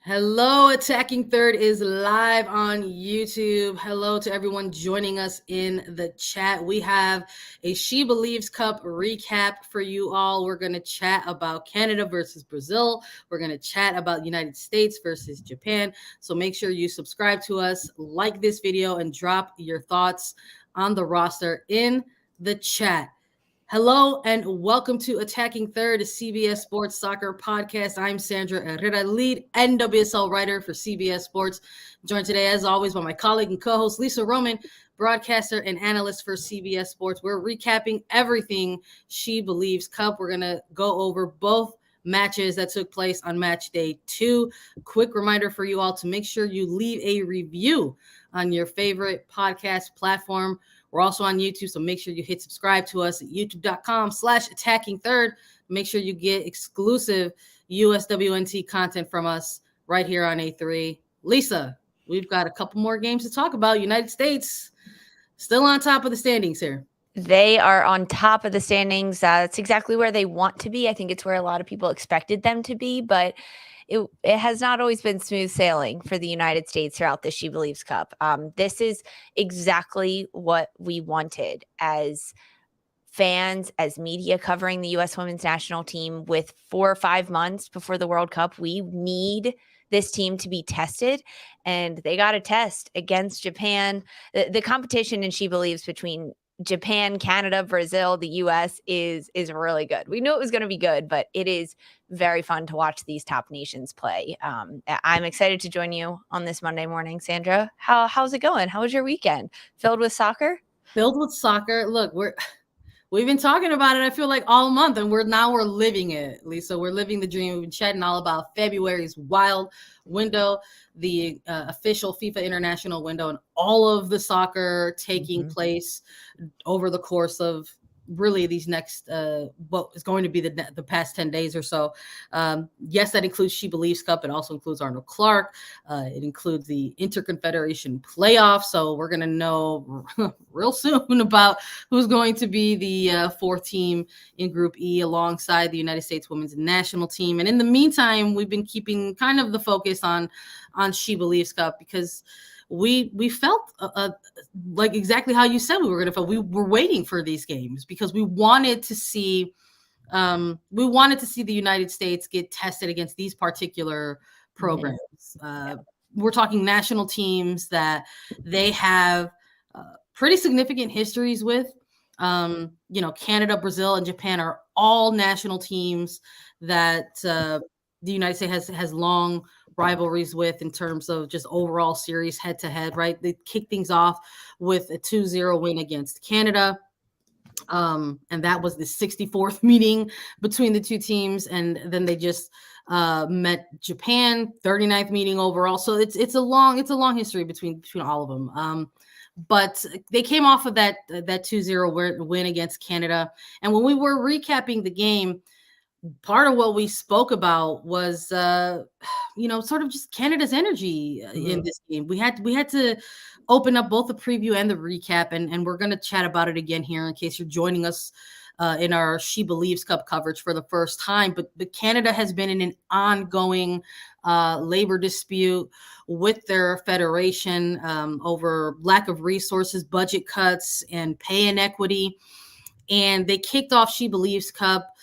Hello, Attacking Third is live on YouTube. Hello to everyone joining us in the chat. We have a SheBelieves Cup recap for you all. We're going to chat about Canada versus Brazil. We're going to chat about United States versus Japan. So make sure you subscribe to us, like this video, and drop your thoughts on the roster in the chat. Hello and welcome to Attacking Third, a CBS Sports soccer podcast. I'm Sandra Herrera, lead NWSL writer for CBS Sports. Joined today, as always, by my colleague and co-host Lisa Roman, broadcaster and analyst for CBS Sports. We're recapping everything SheBelieves Cup. We're going to go over both matches that took place on match day 2. Quick reminder for you all to make sure you leave a review on your favorite podcast platform. We're also on YouTube, so make sure you hit subscribe to us at youtube.com/attackingthird. Make sure you get exclusive USWNT content from us right here on A3. Lisa, we've got a couple more games to talk about. United States still on top of the standings here. They are on top of the standings. That's exactly where they want to be. I think it's where a lot of people expected them to be, but it has not always been smooth sailing for the United States throughout the SheBelieves Cup. This is exactly what we wanted as fans, as media covering the U.S. women's national team with 4 or 5 months before the World Cup. We need this team to be tested, and they got a test against Japan. The competition in SheBelieves between Japan, Canada, Brazil, the U.S. is really good. We knew it was going to be good, but it is very fun to watch these top nations play. I'm excited to join you on this Monday morning, Sandra. How's it going? How was your weekend? Filled with soccer? Filled with soccer. Look, we've been talking about it, I feel like, all month, and we're living it, Lisa. We're living the dream. We've been chatting all about February's wild window, the official FIFA international window, and all of the soccer taking place over the course of really these next what is going to be the past 10 days or so. Yes, that includes SheBelieves Cup. It also includes Arnold Clark. It includes the Interconfederation playoff. So we're going to know real soon about who's going to be the fourth team in Group E alongside the United States women's national team. And in the meantime, we've been keeping kind of the focus on SheBelieves Cup because we felt like exactly how you said we were going to feel. We were waiting for these games because we wanted to see the United States get tested against these particular programs. We're talking national teams that they have pretty significant histories with. Canada, Brazil, and Japan are all national teams that the United States has long rivalries with in terms of just overall series head-to-head, right? They kicked things off with a 2-0 win against Canada. And that was the 64th meeting between the two teams. And then they just met Japan, 39th meeting overall. So it's a long history between all of them. But they came off of that 2-0 win against Canada. And when we were recapping the game, part of what we spoke about was, sort of just Canada's energy in this game. We had to open up both the preview and the recap, and we're going to chat about it again here in case you're joining us in our SheBelieves Cup coverage for the first time. But Canada has been in an ongoing labor dispute with their federation over lack of resources, budget cuts, and pay inequity. And they kicked off SheBelieves Cup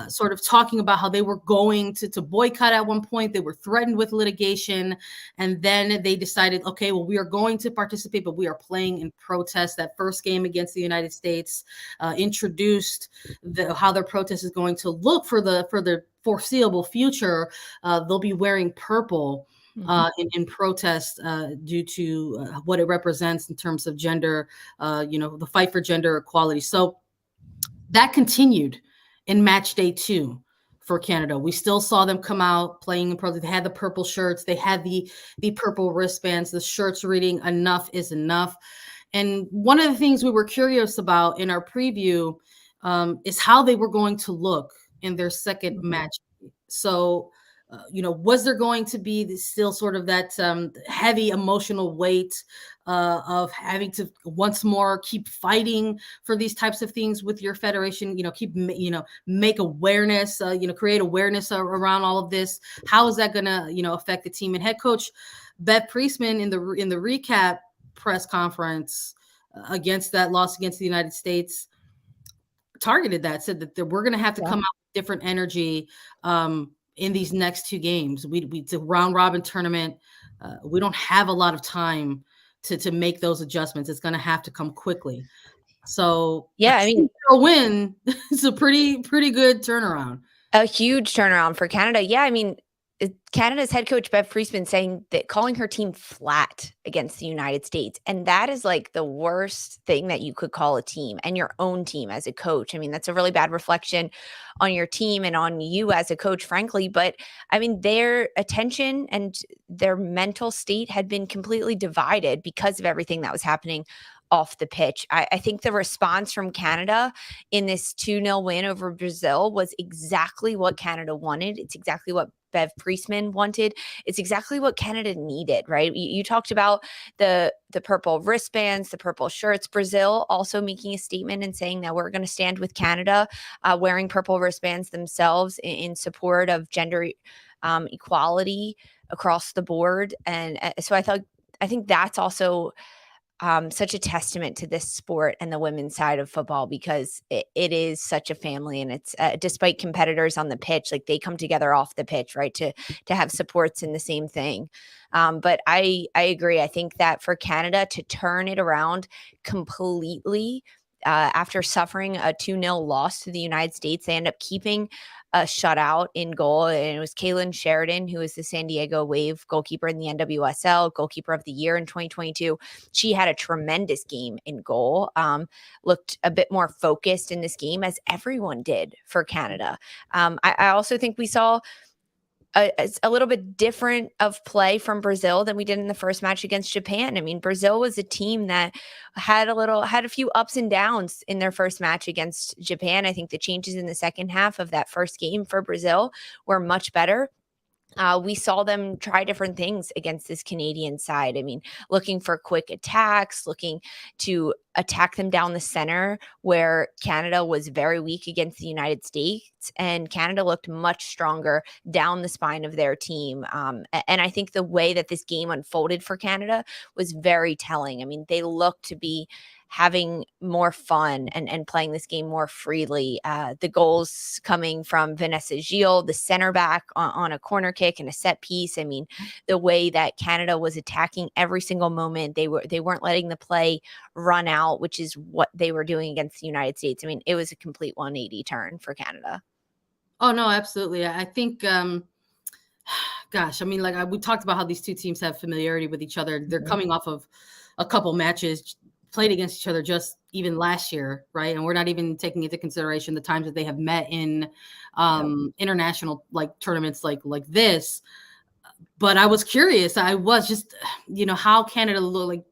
sort of talking about how they were going to boycott at one point. They were threatened with litigation. And then they decided, okay, well, we are going to participate, but we are playing in protest. That first game against the United States introduced how their protest is going to look for the foreseeable future. They'll be wearing purple in protest due to what it represents in terms of gender, the fight for gender equality. So that continued in match day 2 for Canada. We still saw them come out playing in protest. They had the purple shirts. They had the purple wristbands, the shirts reading "Enough is enough." And one of the things we were curious about in our preview is how they were going to look in their second match. So Was there going to be still sort of that heavy emotional weight of having to once more keep fighting for these types of things with your federation? Make awareness, create awareness around all of this. How is that going to, affect the team? And head coach Beth Priestman in the recap press conference against that loss against the United States targeted that, said that we're going to have to come out with different energy in these next two games. It's a round robin tournament. We don't have a lot of time to make those adjustments. It's going to have to come quickly. So yeah, I mean, a win is a pretty good turnaround. A huge turnaround for Canada. Yeah, I mean, Canada's head coach, Bev Priestman, saying that calling her team flat against the United States. And that is like the worst thing that you could call a team and your own team as a coach. I mean, that's a really bad reflection on your team and on you as a coach, frankly. But I mean, their attention and their mental state had been completely divided because of everything that was happening off the pitch. I think the response from Canada in this 2-0 win over Brazil was exactly what Canada wanted. It's exactly what Bev Priestman wanted. It's exactly what Canada needed, right? You talked about the purple wristbands, the purple shirts. Brazil also making a statement and saying that we're going to stand with Canada, wearing purple wristbands themselves in support of gender equality across the board. And so I think that's also such a testament to this sport and the women's side of football, because it is such a family, and it's despite competitors on the pitch, like they come together off the pitch, right, to have supports in the same thing. But I agree. I think that for Canada to turn it around completely after suffering a 2-0 loss to the United States, they end up keeping a shutout in goal. And it was Kaylin Sheridan, who is the San Diego Wave goalkeeper in the NWSL, goalkeeper of the year in 2022. She had a tremendous game in goal, looked a bit more focused in this game, as everyone did for Canada. I also think we saw a little bit different of play from Brazil than we did in the first match against Japan. I mean, Brazil was a team that had a few ups and downs in their first match against Japan. I think the changes in the second half of that first game for Brazil were much better. We saw them try different things against this Canadian side. I mean, looking for quick attacks, looking to attack them down the center, where Canada was very weak against the United States, and Canada looked much stronger down the spine of their team. And I think the way that this game unfolded for Canada was very telling. I mean, they looked to be having more fun and playing this game more freely. The goals coming from Vanessa Gilles, the center back on a corner kick and a set piece. I mean, the way that Canada was attacking every single moment, they weren't letting the play run out, which is what they were doing against the United States. I mean, it was a complete 180 turn for Canada. Oh no, absolutely. I think gosh, I mean, like we talked about how these two teams have familiarity with each other. They're coming off of a couple matches played against each other just even last year, right? And we're not even taking into consideration the times that they have met in international like tournaments like this. But I was curious. I was just, how Canada looked, like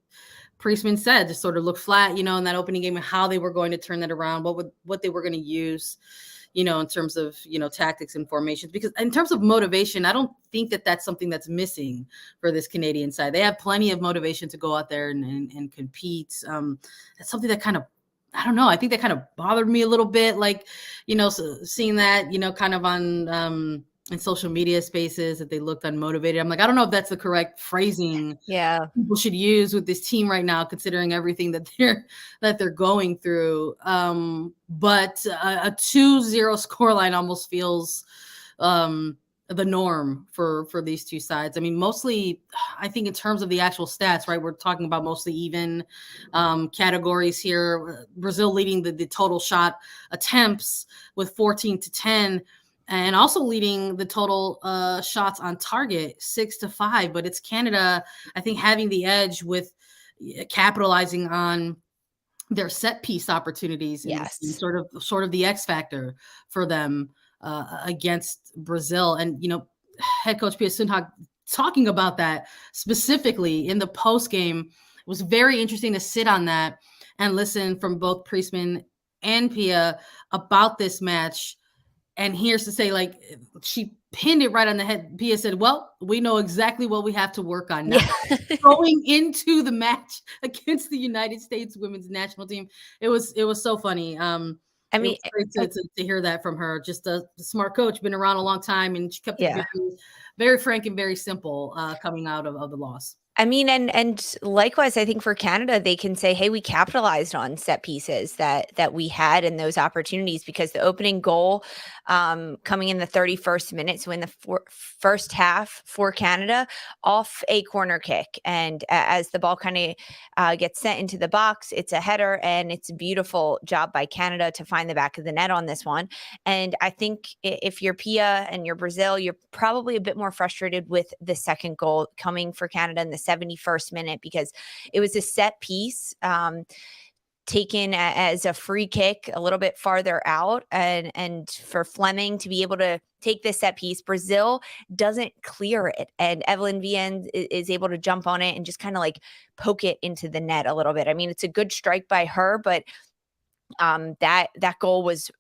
Priestman said, just sort of looked flat, in that opening game, and how they were going to turn that around, what they were going to use, in terms of, tactics and formations. Because in terms of motivation, I don't think that that's something that's missing for this Canadian side. They have plenty of motivation to go out there and compete. That's something that kind of, I don't know, I think that kind of bothered me a little bit, like, so seeing that, kind of on in social media spaces, that they looked unmotivated. I'm like, I don't know if that's the correct phrasing people should use with this team right now, considering everything that they're going through. But a 2-0 scoreline almost feels the norm for these two sides. I mean, mostly, I think in terms of the actual stats, right, we're talking about mostly even categories here. Brazil leading the total shot attempts with 14-10. And also leading the total shots on target 6-5, but it's Canada, I think, having the edge with capitalizing on their set piece opportunities. Yes, and sort of the X factor for them against Brazil. And head coach Pia Sundhage talking about that specifically in the post game. It was very interesting to sit on that and listen from both Priestman and Pia about this match. And here's to say, like, she pinned it right on the head. Pia said, well, we know exactly what we have to work on now. Yeah. Going into the match against the United States women's national team. It was so funny. I It mean, was great to hear that from her. Just a smart coach, been around a long time, and she kept it yeah. very, very frank and very simple coming out of the loss. I mean, and likewise, I think for Canada, they can say, "Hey, we capitalized on set pieces that we had in those opportunities," because the opening goal, coming in the 31st minute, so in the first half for Canada, off a corner kick, and as the ball kind of gets sent into the box, it's a header, and it's a beautiful job by Canada to find the back of the net on this one. And I think if you're Pia and you're Brazil, you're probably a bit more frustrated with the second goal coming for Canada in the 71st minute, because it was a set piece taken as a free kick a little bit farther out, and for Fleming to be able to take this set piece, Brazil doesn't clear it, and Evelyn Viens is able to jump on it and just kind of like poke it into the net a little bit. I mean, it's a good strike by her, but that goal was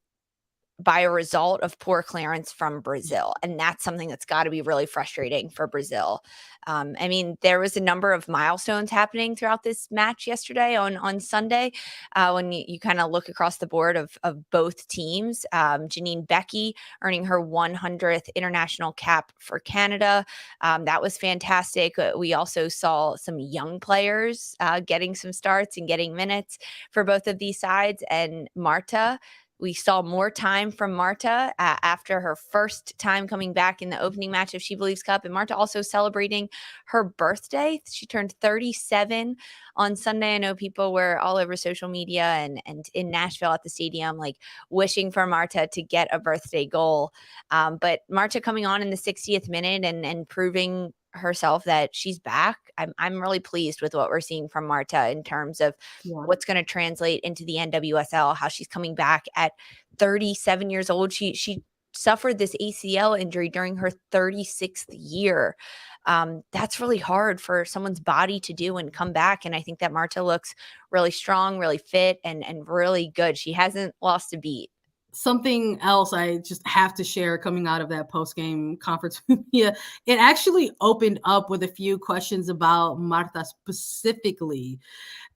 by a result of poor clearance from Brazil. And that's something that's got to be really frustrating for Brazil. I mean, there was a number of milestones happening throughout this match yesterday on Sunday. When you kind of look across the board of both teams, Janine Becky earning her 100th international cap for Canada. That was fantastic. We also saw some young players getting some starts and getting minutes for both of these sides. And Marta, we saw more time from Marta after her first time coming back in the opening match of SheBelieves Cup. And Marta also celebrating her birthday. She turned 37 on Sunday. I know people were all over social media and in Nashville at the stadium, like wishing for Marta to get a birthday goal. But Marta coming on in the 60th minute and proving herself that she's back. I'm really pleased with what we're seeing from Marta in terms of what's going to translate into the NWSL, how she's coming back at 37 years old. She suffered this ACL injury during her 36th year. That's really hard for someone's body to do and come back. And I think that Marta looks really strong, really fit, and really good. She hasn't lost a beat. Something else I just have to share coming out of that post-game conference with Mia, it actually opened up with a few questions about Marta specifically.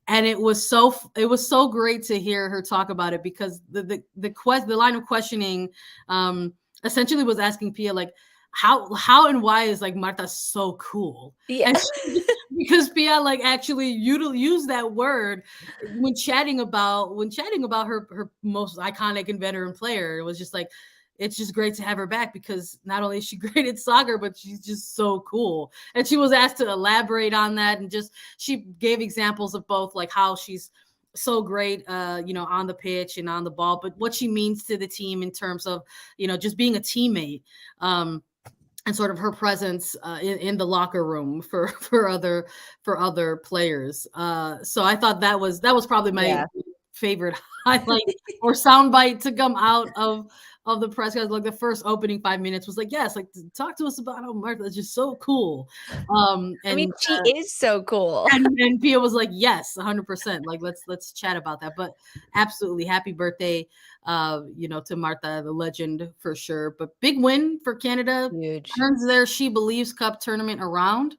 And it was so great to hear her talk about it, because the line of questioning essentially was asking Pia, like, how and why is like Marta so cool? Yeah. Because Pia like actually used that word when chatting about her most iconic and veteran player. It was just like, it's just great to have her back, because not only is she great at soccer, but she's just so cool. And she was asked to elaborate on that, and just she gave examples of both, like how she's so great on the pitch and on the ball, but what she means to the team in terms of just being a teammate, and sort of her presence in the locker room for other players. So I thought that was probably my favorite highlight or soundbite to come out of the press. Like the first opening 5 minutes was like, yes, like talk to us about how Marta is just so cool. And I mean, she is so cool. And Pia was like, yes, 100%. Like let's chat about that. But absolutely, happy birthday, to Marta, the legend for sure. But big win for Canada. Huge. Turns their SheBelieves Cup tournament around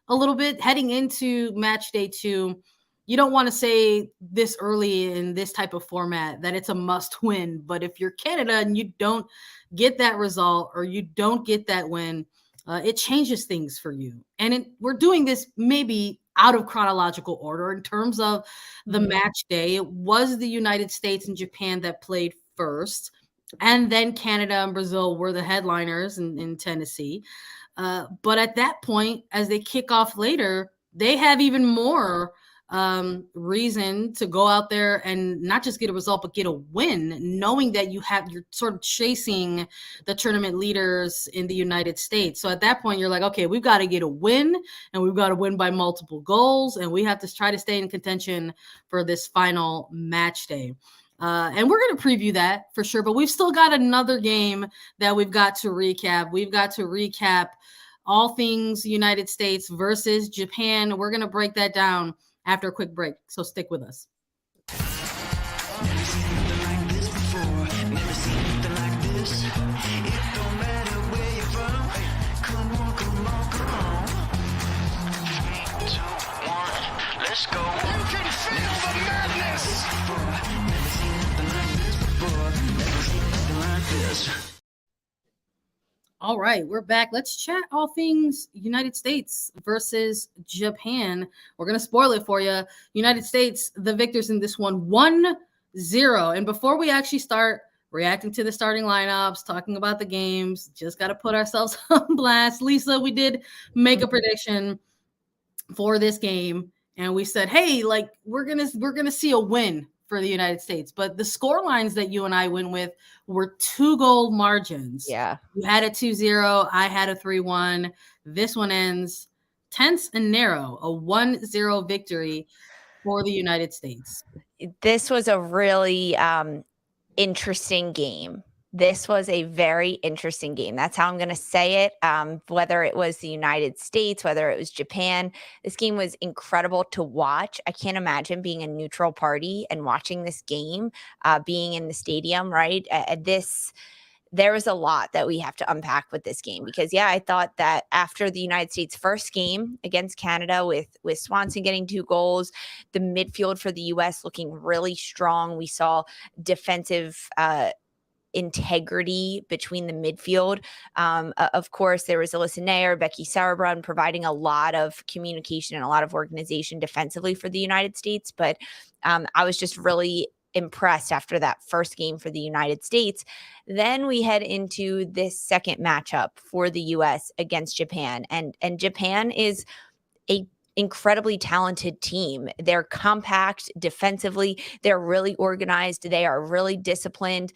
a little bit, heading into match day 2. You don't want to say this early in this type of format that it's a must win, but if you're Canada and you don't get that result or you don't get that win, it changes things for you. And we're doing this maybe out of chronological order in terms of the match day. It was the United States and Japan that played first, and then Canada and Brazil were the headliners in Tennessee. But at that point, as they kick off later, they have even more reason to go out there and not just get a result, but get a win, knowing that you're sort of chasing the tournament leaders in the United States. So at that point, you're like, okay, we've got to get a win, and we've got to win by multiple goals, and we have to try to stay in contention for this final match day. And we're going to preview that for sure, but we've still got another game that we've got to recap. We've got to recap all things United States versus Japan. We're going to break that down after a quick break, so stick with us. Never seen nothing like this before. Never seen nothing like this. It don't matter where you're from. Yes. All right, we're back. Let's chat all things United States versus Japan. We're going to spoil it for you. United States, the victors in this one, 1-0. And before we actually start reacting to the starting lineups, talking about the games, just got to put ourselves on blast. Lisa, we did make a prediction for this game, and we said, hey, like we're gonna see a win for the United States. But the score lines that you and I went with were 2-goal margins. Yeah. You had a 2-0, I had a 3-1. This one ends tense and narrow, a 1-0 victory for the United States. This was a really interesting game. This was a very interesting game. That's how I'm going to say it. Whether it was the United States, whether it was Japan, this game was incredible to watch. I can't imagine being a neutral party and watching this game, being in the stadium, right? There was a lot that we have to unpack with this game because, yeah, I thought that after the United States' first game against Canada with Swanson getting 2 goals, the midfield for the U.S. looking really strong. We saw defensive integrity between the midfield. Of course, there was Alyssa Nair, Becky Sauerbrunn providing a lot of communication and a lot of organization defensively for the United States. But I was just really impressed after that first game for the United States. Then we head into this second matchup for the US against Japan. And Japan is a incredibly talented team. They're compact defensively. They're really organized. They are really disciplined.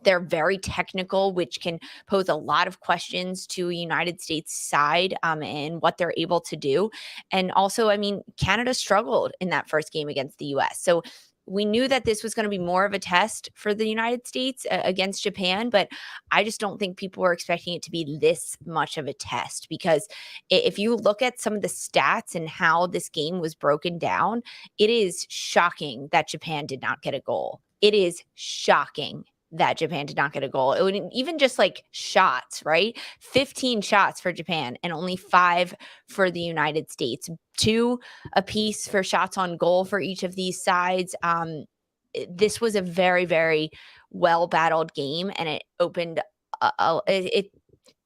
They're very technical, which can pose a lot of questions to a United States side and what they're able to do. And also, I mean, Canada struggled in that first game against the US. So we knew that this was going to be more of a test for the United States against Japan, but I just don't think people were expecting it to be this much of a test because if you look at some of the stats and how this game was broken down, it is shocking that Japan did not get a goal. It is shocking that Japan did not get a goal. It would even just like shots, right? 15 shots for Japan and only 5 for the United States. 2 apiece for shots on goal for each of these sides. This was a very, very well battled game, and it opened. It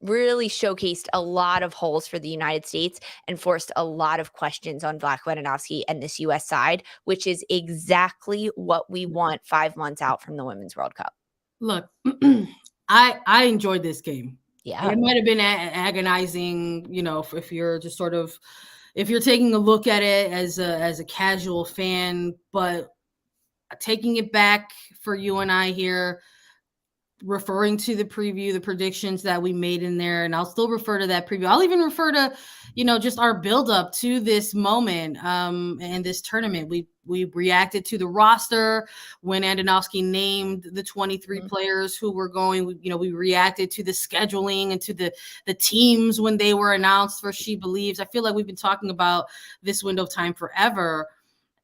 really showcased a lot of holes for the United States and forced a lot of questions on Vlatko Andonovski and this U.S. side, which is exactly what we want 5 months out from the Women's World Cup. Look, I enjoyed this game. Yeah. It might have been agonizing, you know, if you're just sort of if you're taking a look at it as a casual fan, but taking it back for you and I here, referring to the preview, the predictions that we made in there, and I'll still refer to that preview. I'll even refer to, you know, just our build up to this moment and this tournament. We reacted to the roster when Andonovski named the 23 players who were going. You know, we reacted to the scheduling and to the teams when they were announced for She Believes. I feel like we've been talking about this window of time forever,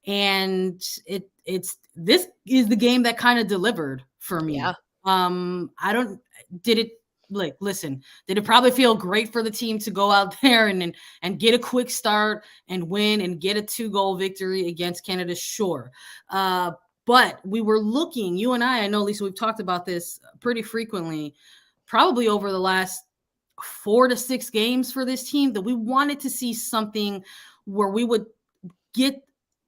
and this is the game that kind of delivered for me. Yeah. Did it probably feel great for the team to go out there and get a quick start and win and get a 2-goal victory against Canada? Sure. But we were looking, you and I know, Lisa, we've talked about this pretty frequently, probably over the last 4 to 6 games for this team, that we wanted to see something where we would get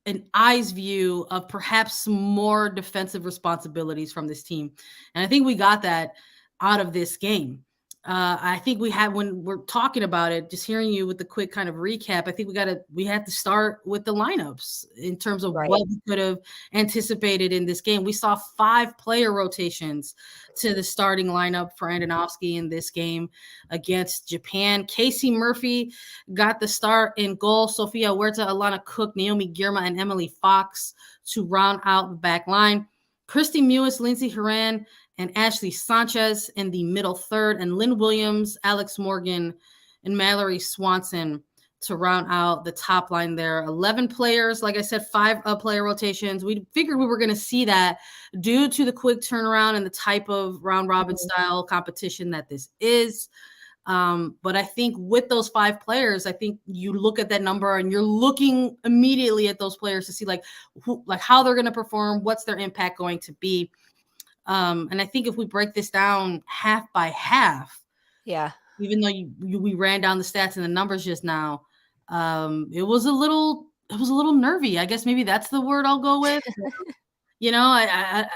an eyes view of perhaps more defensive responsibilities from this team. And I think we got that out of this game. I think we had, when we're talking about it, just hearing you with the quick kind of recap, I think we had to start with the lineups in terms of what we could have anticipated in this game. We saw 5 player rotations to the starting lineup for Andonovski in this game against Japan. Casey Murphy got the start in goal. Sofia Huerta, Alana Cook, Naomi Girma, and Emily Fox to round out the back line. Christy Mewis, Lindsay Horan, and Ashley Sanchez in the middle third, and Lynn Williams, Alex Morgan, and Mallory Swanson to round out the top line there. 11 players, like I said, 5 player rotations. We figured we were going to see that due to the quick turnaround and the type of round robin style competition that this is. But I think with those 5 players, I think you look at that number and you're looking immediately at those players to see like how they're going to perform, what's their impact going to be. And I think if we break this down half by half, Yeah. even though we ran down the stats and the numbers just now, it was a little nervy. I guess maybe that's the word I'll go with.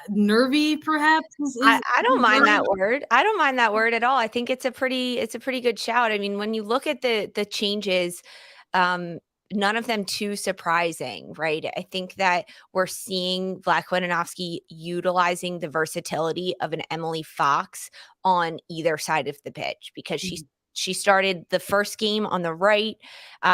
Nervy perhaps is I don't mind that word. I don't mind that word at all. I think it's a pretty good shout. I mean, when you look at the changes, um, none of them too surprising, right? I think that we're seeing Black Witanowski utilizing the versatility of an Emily Fox on either side of the pitch, because she started the first game on the right.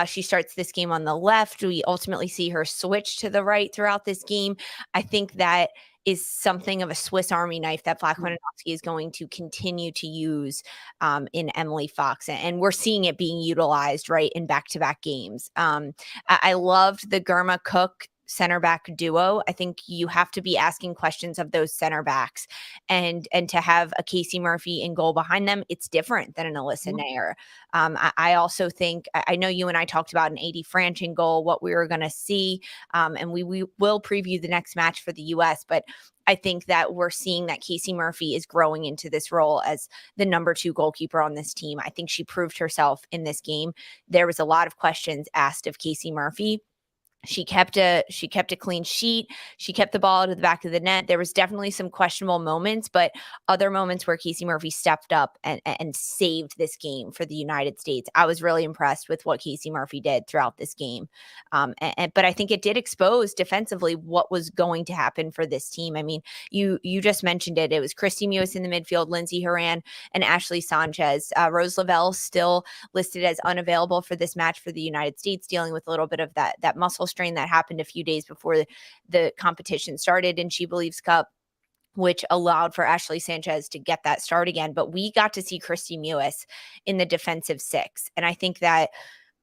She starts this game on the left. We ultimately see her switch to the right throughout this game. I think that is something of a Swiss Army knife that Black Witanowski is going to continue to use in Emily Fox. And we're seeing it being utilized, right, in back-to-back games. I loved the Germa Cook center back duo. I think you have to be asking questions of those center backs, and to have a Casey Murphy in goal behind them, it's different than an Alyssa Nair. I also think, I know you and I talked about an 80 Franch in goal, what we were going to see, and we will preview the next match for the US, but I think that we're seeing that Casey Murphy is growing into this role as the number 2 goalkeeper on this team. I think she proved herself in this game. There was a lot of questions asked of Casey Murphy. She kept a clean sheet. She kept the ball out of the back of the net. There was definitely some questionable moments, but other moments where Casey Murphy stepped up and saved this game for the United States. I was really impressed with what Casey Murphy did throughout this game. But I think it did expose defensively what was going to happen for this team. I mean, you just mentioned it. It was Kristie Mewis in the midfield, Lindsey Horan, and Ashley Sanchez. Rose Lavelle still listed as unavailable for this match for the United States, dealing with a little bit of that muscle strain that happened a few days before the competition started in SheBelieves Cup, which allowed for Ashley Sanchez to get that start again. But we got to see Kristie Mewis in the defensive 6. And I think that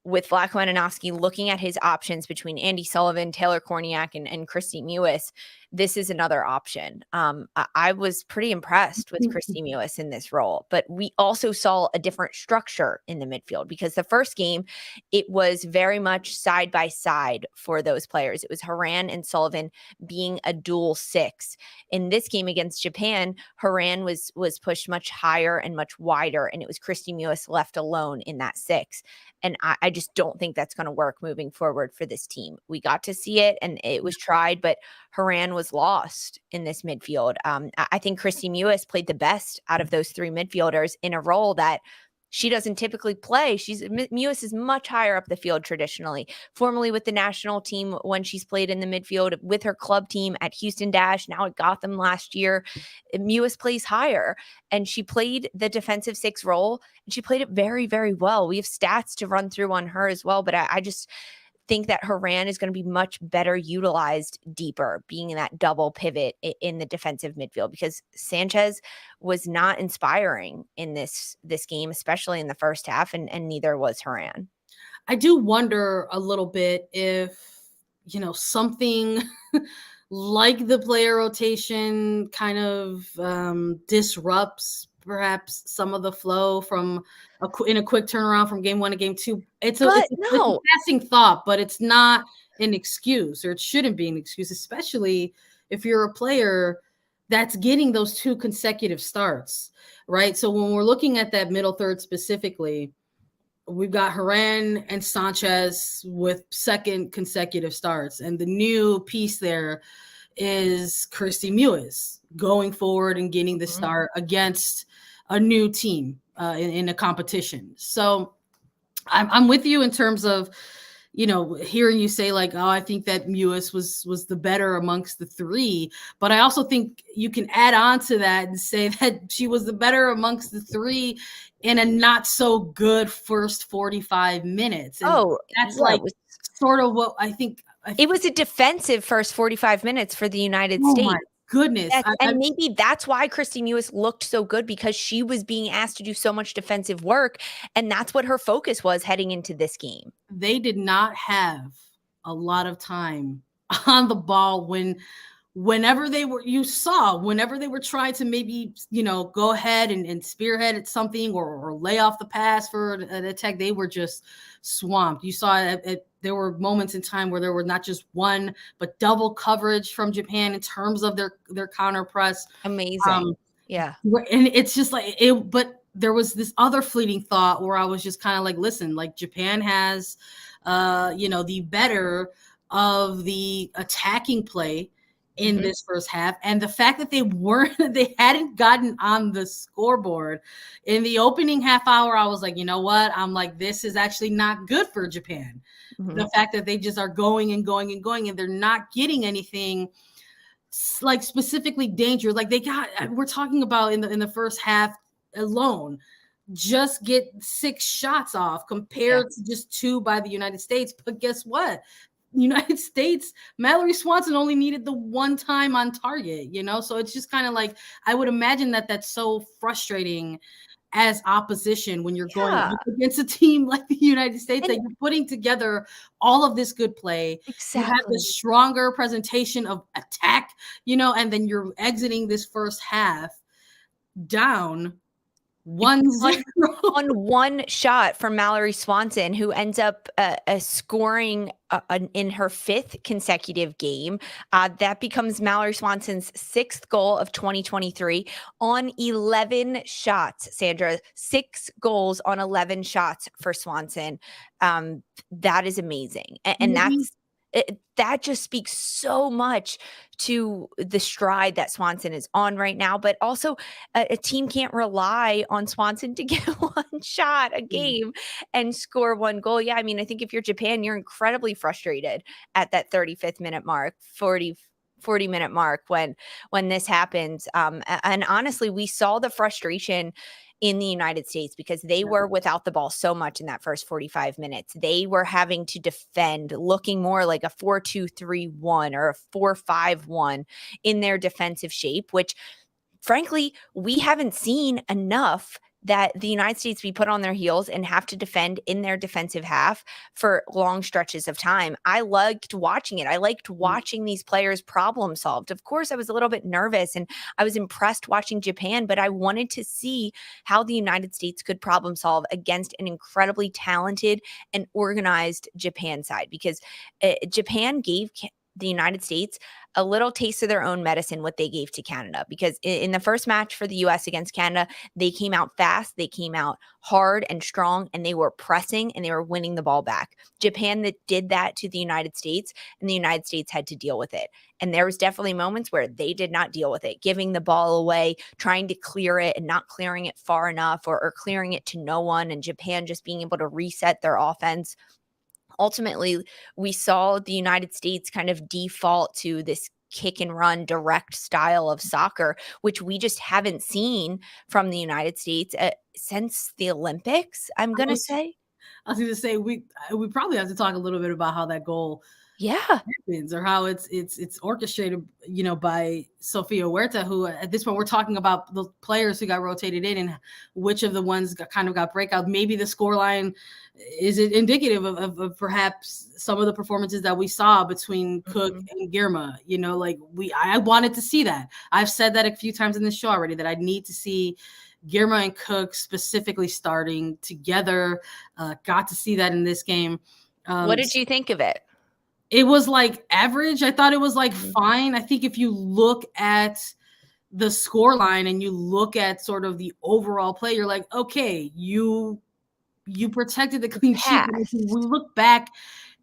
with Black Witanowski looking at his options between Andy Sullivan, Taylor Korniak, and Kristie Mewis, this is another option. I was pretty impressed with Kristie Mewis in this role, but we also saw a different structure in the midfield, because the first game, it was very much side by side for those players. It was Horan and Sullivan being a dual 6. In this game against Japan, Horan was pushed much higher and much wider, and it was Kristie Mewis left alone in that 6. And I just don't think that's going to work moving forward for this team. We got to see it, and it was tried, but Horan was lost in this midfield. I think Kristie Mewis played the best out of those 3 midfielders in a role that she doesn't typically play. Mewis is much higher up the field traditionally, formerly with the national team when she's played in the midfield, with her club team at Houston Dash, now at Gotham last year. Mewis plays higher, and she played the defensive 6 role, and she played it very, very well. We have stats to run through on her as well, but I just think that Horan is going to be much better utilized deeper, being in that double pivot in the defensive midfield, because Sanchez was not inspiring in this game, especially in the first half, and neither was Horan. I do wonder a little bit if, something like the player rotation kind of disrupts perhaps some of the flow from in a quick turnaround from game 1 to game 2. It's a passing thought, but it's not an excuse, or it shouldn't be an excuse, especially if you're a player that's getting those 2 consecutive starts, right? So when we're looking at that middle third specifically, we've got Horan and Sanchez with 2nd consecutive starts, and the new piece there is Kristie Mewis going forward and getting the start against a new team in a competition. So I'm with you in terms of, hearing you say like, oh, I think that Mewis was the better amongst the 3, but I also think you can add on to that and say that she was the better amongst the 3 in a not so good first 45 minutes. And that's sort of what I think. It was a defensive first 45 minutes for the United States. My goodness. And maybe that's why Kristie Mewis looked so good, because she was being asked to do so much defensive work, and that's what her focus was heading into this game. They did not have a lot of time on the ball when whenever they were trying to maybe, go ahead and spearhead at something or lay off the pass for an attack, they were just swamped. You saw there were moments in time where there were not just one, but double coverage from Japan in terms of their counter press. Amazing. Yeah. And it's just like it, but there was this other fleeting thought where I was just kind of like, listen, like Japan has, the better of the attacking play in this first half, and the fact that they hadn't gotten on the scoreboard in the opening half hour, I was like, you know what? I'm like, this is actually not good for Japan. The fact that they just are going and going and going, and they're not getting anything like specifically dangerous. Like we're talking about in the first half alone, just get 6 shots off compared to just 2 by the United States. But guess what? United States, Mallory Swanson only needed the 1 time on target, so it's just kind of like, I would imagine that that's so frustrating as opposition when you're going up against a team like the United States, that you're putting together all of this good play. Exactly. You have this stronger presentation of attack, and then you're exiting this first half down 1-0 on 1 shot from Mallory Swanson, who ends up scoring in her 5th consecutive game. That becomes Mallory Swanson's 6th goal of 2023 on 11 shots. Sandra, 6 goals on 11 shots for Swanson. That is amazing, and that just speaks so much to the stride that Swanson is on right now. But also, a team can't rely on Swanson to get 1 shot a game and score 1 goal. Yeah, I mean, I think if you're Japan, you're incredibly frustrated at that 35th minute mark, 40-minute mark when this happens. And honestly, we saw the frustration in the United States because they were without the ball so much in that first 45 minutes. They were having to defend, looking more like a 4-2-3-1 or a 4-5-1 in their defensive shape, which frankly, we haven't seen enough that the United States be put on their heels and have to defend in their defensive half for long stretches of time. I liked watching it. I liked watching these players problem solved. Of course, I was a little bit nervous and I was impressed watching Japan, but I wanted to see how the United States could problem solve against an incredibly talented and organized Japan side, because Japan gave the United States a little taste of their own medicine, what they gave to Canada, because in the first match for the US against Canada, they came out fast, they came out hard and strong, and they were pressing and they were winning the ball back. Japan that did that to the United States, and the United States had to deal with it. And there was definitely moments where they did not deal with it, giving the ball away, trying to clear it and not clearing it far enough, or clearing it to no one, and Japan just being able to reset their offense. Ultimately, we saw the United States kind of default to this kick and run direct style of soccer, which we just haven't seen from the United States since the Olympics, I'm going to say. I was going to say, we probably have to talk a little bit about how that goal happens, or how it's orchestrated, by Sofia Huerta, who at this point we're talking about the players who got rotated in and which of the ones got breakout. Maybe the scoreline is it indicative of perhaps some of the performances that we saw between Cook and Girma. I wanted to see that. I've said that a few times in this show already, that I need to see Girma and Cook specifically starting together. Got to see that in this game. What did you think of it? It was like average. I thought it was like fine. I think if you look at the score line and you look at sort of the overall play, you're like, okay, you protected the clean sheet. We look back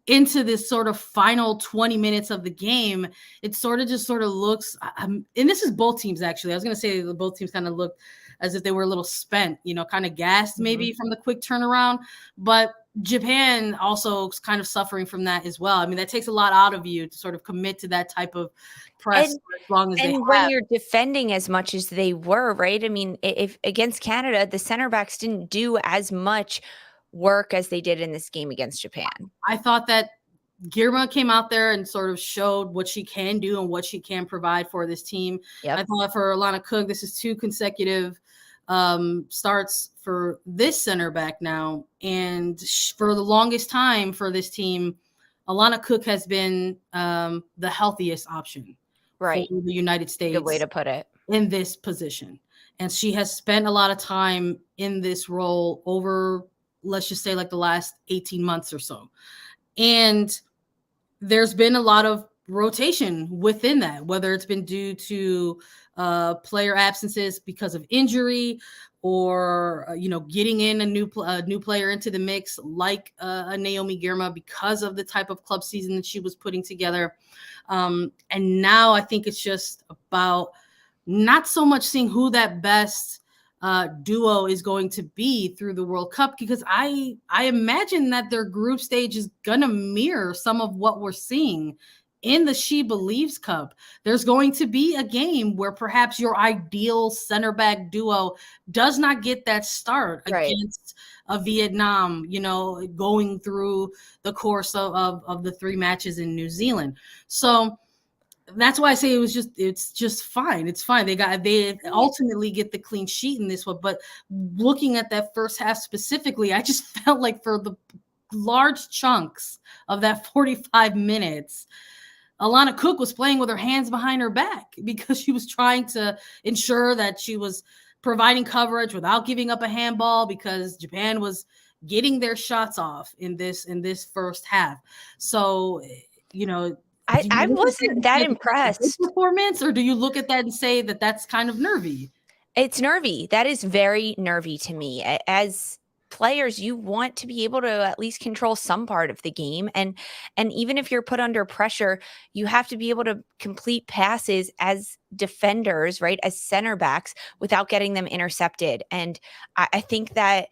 into this sort of final 20 minutes of the game, it sort of looks, and this is both teams actually. I was going to say that both teams kind of looked as if they were a little spent, kind of gassed maybe from the quick turnaround, but Japan also is kind of suffering from that as well. I mean, that takes a lot out of you to sort of commit to that type of press for as long as they have. And when you're defending as much as they were, right? I mean, if against Canada, the center backs didn't do as much work as they did in this game against Japan. I thought that Girma came out there and sort of showed what she can do and what she can provide for this team. I thought for Alana Cook, this is 2 consecutive starts for this center back now. And for the longest time for this team, Alana Cook has been the healthiest option. Right. for the United Good way States to put it. in this position. And she has spent a lot of time in this role over, let's just say, like the last 18 months or so. And there's been a lot of rotation within that, whether it's been due to player absences because of injury, or getting in a new player into the mix, like a Naomi Girma, because of the type of club season that she was putting together. And now I think it's just about not so much seeing who that best duo is going to be through the World Cup, because I imagine that their group stage is gonna mirror some of what we're seeing in the SheBelieves Cup. There's going to be a game where perhaps your ideal center back duo does not get that start Right. against a Vietnam, going through the course of the 3 matches in New Zealand. So that's why I say it's just fine. It's fine. They ultimately get the clean sheet in this one. But looking at that first half specifically, I just felt like for the large chunks of that 45 minutes, Alana Cook was playing with her hands behind her back, because she was trying to ensure that she was providing coverage without giving up a handball, because Japan was getting their shots off in this first half. So, I wasn't that impressed. Performance, or do you look at that and say that that's kind of nervy? It's nervy. That is very nervy to me. As players, you want to be able to at least control some part of the game, and even if you're put under pressure, you have to be able to complete passes as defenders, right, as center backs, without getting them intercepted. And I think that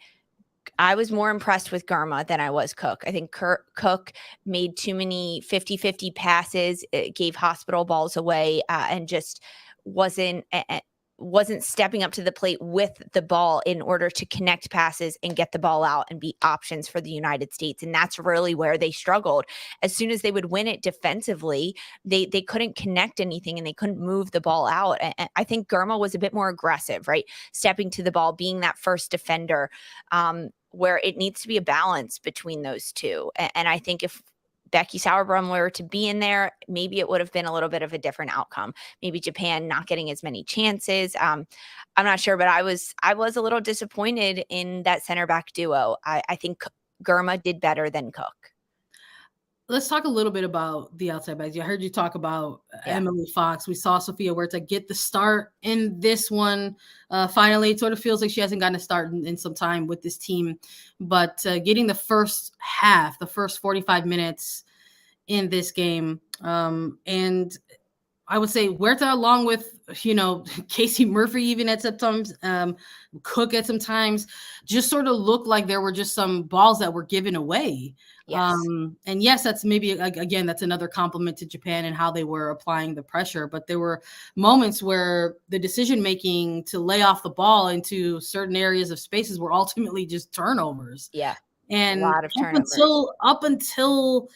I was more impressed with Garma than I was Cook. I think Cook made too many 50-50 passes, it gave hospital balls away, and just wasn't stepping up to the plate with the ball in order to connect passes and get the ball out and be options for the United States. And that's really where they struggled. As soon as they would win it defensively, they couldn't connect anything, and they couldn't move the ball out. And I think Garma was a bit more aggressive, right? Stepping to the ball, being that first defender, where it needs to be a balance between those two. And I think if Becky Sauerbrunn were to be in there, maybe it would have been a little bit of a different outcome. Maybe Japan not getting as many chances. I'm not sure, but I was a little disappointed in that center back duo. I think Girma did better than Cook. Let's talk a little bit about the outside backs. I heard you talk about Emily Fox. We saw Sophia Huerta get the start in this one. Finally, it sort of feels like she hasn't gotten a start in some time with this team. But getting the first half, the first 45 minutes in this game, and I would say Huerta, along with, Casey Murphy, even at some times, Cook at some times, just sort of looked like there were just some balls that were given away. Yes. And yes, that's maybe, again, that's another compliment to Japan and how they were applying the pressure. But there were moments where the decision-making to lay off the ball into certain areas of spaces were ultimately just turnovers. Yeah. And a lot of turnovers. Up until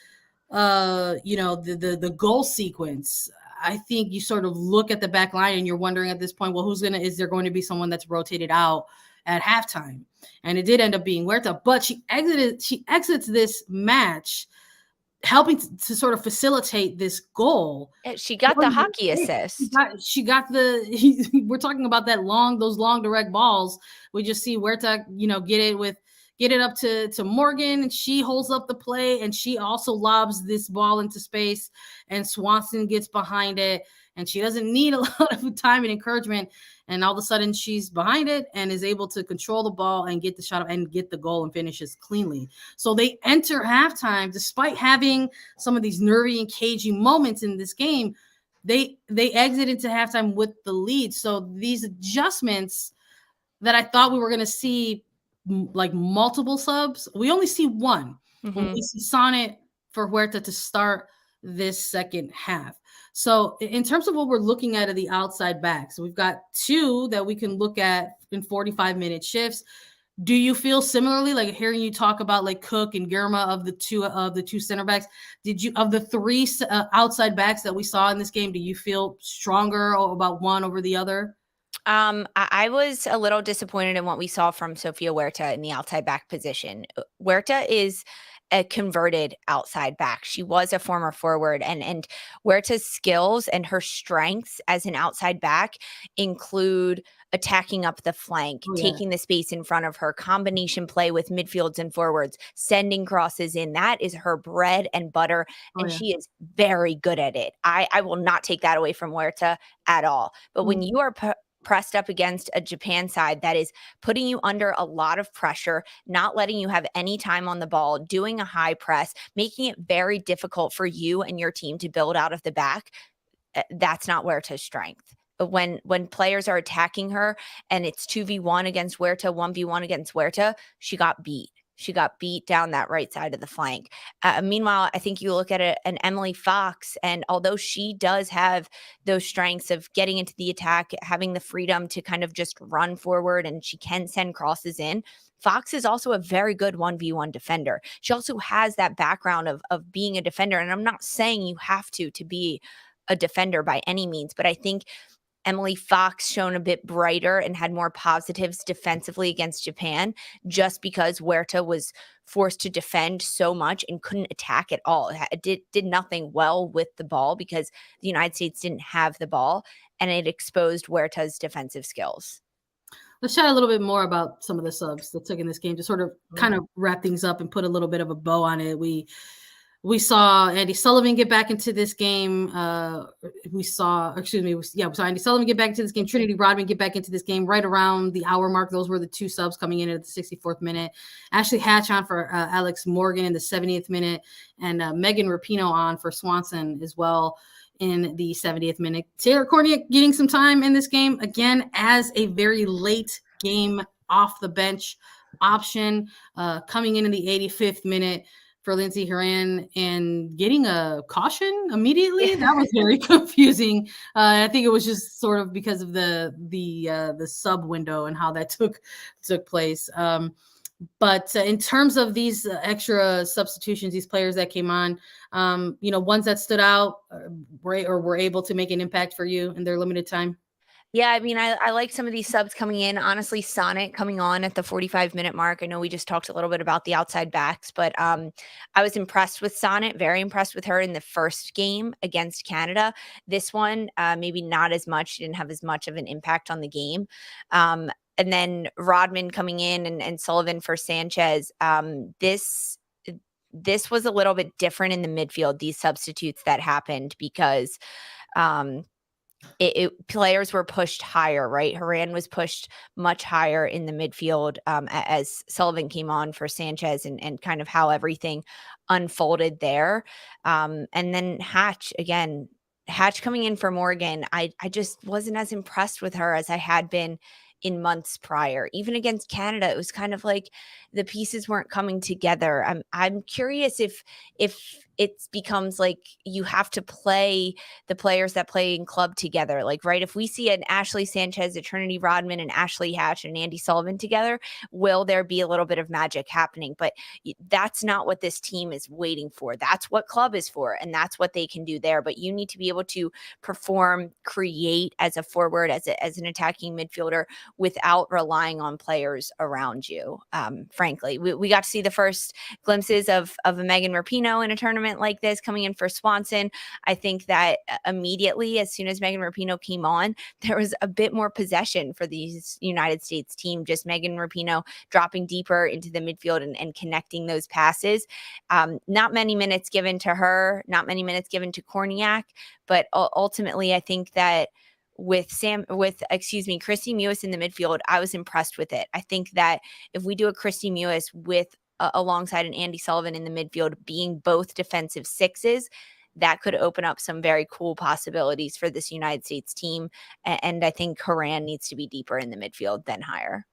the goal sequence, I think you sort of look at the back line and you're wondering at this point, well, is there going to be someone that's rotated out at halftime? And it did end up being Huerta, but she exits this match helping to sort of facilitate this goal. She got the hockey assist. She got we're talking about those long direct balls. We just see Huerta, get it up to Morgan, and she holds up the play, and she also lobs this ball into space, and Swanson gets behind it, and she doesn't need a lot of time and encouragement, and all of a sudden she's behind it and is able to control the ball and get the shot and get the goal and finishes cleanly. So they enter halftime, despite having some of these nervy and cagey moments in this game, they exit into halftime with the lead. So these adjustments that I thought we were going to see, like multiple subs, we only see one. Mm-hmm. We see Sonnet for Huerta to start this second half. So in terms of what we're looking at the outside backs, we've got two that we can look at in 45-minute shifts. Do you feel similarly, like hearing you talk about like Cook and Girma of the two center backs? Of the three outside backs that we saw in this game, do you feel stronger about one over the other? I was a little disappointed in what we saw from Sophia Huerta in the outside back position. Huerta is a converted outside back. She was a former forward, and Huerta's skills and her strengths as an outside back include attacking up the flank, Oh, yeah. taking the space in front of her, combination play with midfields and forwards, sending crosses in. That is her bread and butter, Oh, and yeah. she is very good at it. I will not take that away from Huerta at all. But when you are pressed up against a Japan side that is putting you under a lot of pressure, not letting you have any time on the ball, doing a high press, making it very difficult for you and your team to build out of the back, that's not Huerta's strength. But when players are attacking her and it's 2v1 against Huerta, 1v1 against Huerta, she got beat. She got beat down that right side of the flank. Meanwhile, I think you look at an Emily Fox, and although she does have those strengths of getting into the attack, having the freedom to kind of just run forward, and she can send crosses in, Fox is also a very good 1v1 defender. She also has that background of being a defender. And I'm not saying you have to be a defender by any means, but I think Emily Fox shone a bit brighter and had more positives defensively against Japan, just because Huerta was forced to defend so much and couldn't attack at all. It did nothing well with the ball because the United States didn't have the ball, and it exposed Huerta's defensive skills. Let's chat a little bit more about some of the subs that took in this game to sort of kind of wrap things up and put a little bit of a bow on it. We saw Andy Sullivan get back into this game. We saw Andy Sullivan get back into this game. Trinity Rodman get back into this game right around the hour mark. Those were the two subs coming in at the 64th minute. Ashley Hatch on for Alex Morgan in the 70th minute, and Megan Rapinoe on for Swanson as well in the 70th minute. Taylor Korniak getting some time in this game again as a very late game off the bench option, coming in the 85th minute for Lindsey Herrera and getting a caution immediately. That was very confusing. I think it was just sort of because of the sub window and how that took place. But in terms of these extra substitutions, these players that came on, ones that stood out were able to make an impact for you in their limited time. Yeah, I mean, I like some of these subs coming in. Honestly, Sonnet coming on at the 45-minute mark. I know we just talked a little bit about the outside backs, but I was impressed with Sonnet, very impressed with her in the first game against Canada. This one, maybe not as much. She didn't have as much of an impact on the game. And then Rodman coming in and Sullivan for Sanchez. This was a little bit different in the midfield, these substitutes that happened, because players were pushed higher, right? Herrera was pushed much higher in the midfield as Sullivan came on for Sanchez, and kind of how everything unfolded there. And then Hatch coming in for Morgan. I just wasn't as impressed with her as I had been in months prior. Even against Canada, it was kind of like the pieces weren't coming together. I'm curious if it becomes like you have to play the players that play in club together. Like, right, if we see an Ashley Sanchez, a Trinity Rodman, and Ashley Hatch and Andy Sullivan together, will there be a little bit of magic happening? But that's not what this team is waiting for. That's what club is for, and that's what they can do there. But you need to be able to perform, create as a forward, as an attacking midfielder, without relying on players around you. Frankly, we got to see the first glimpses of a Megan Rapinoe in a tournament like this coming in for Swanson. I think that immediately, as soon as Megan Rapinoe came on, there was a bit more possession for the United States team. Just Megan Rapinoe dropping deeper into the midfield and connecting those passes. Not many minutes given to her, not many minutes given to Korniak, but ultimately, I think that with Christy Mewis in the midfield, I was impressed with it. I think that if we do a Christy Mewis with alongside an Andy Sullivan in the midfield, being both defensive sixes, that could open up some very cool possibilities for this United States team. And I think Herrera needs to be deeper in the midfield than higher.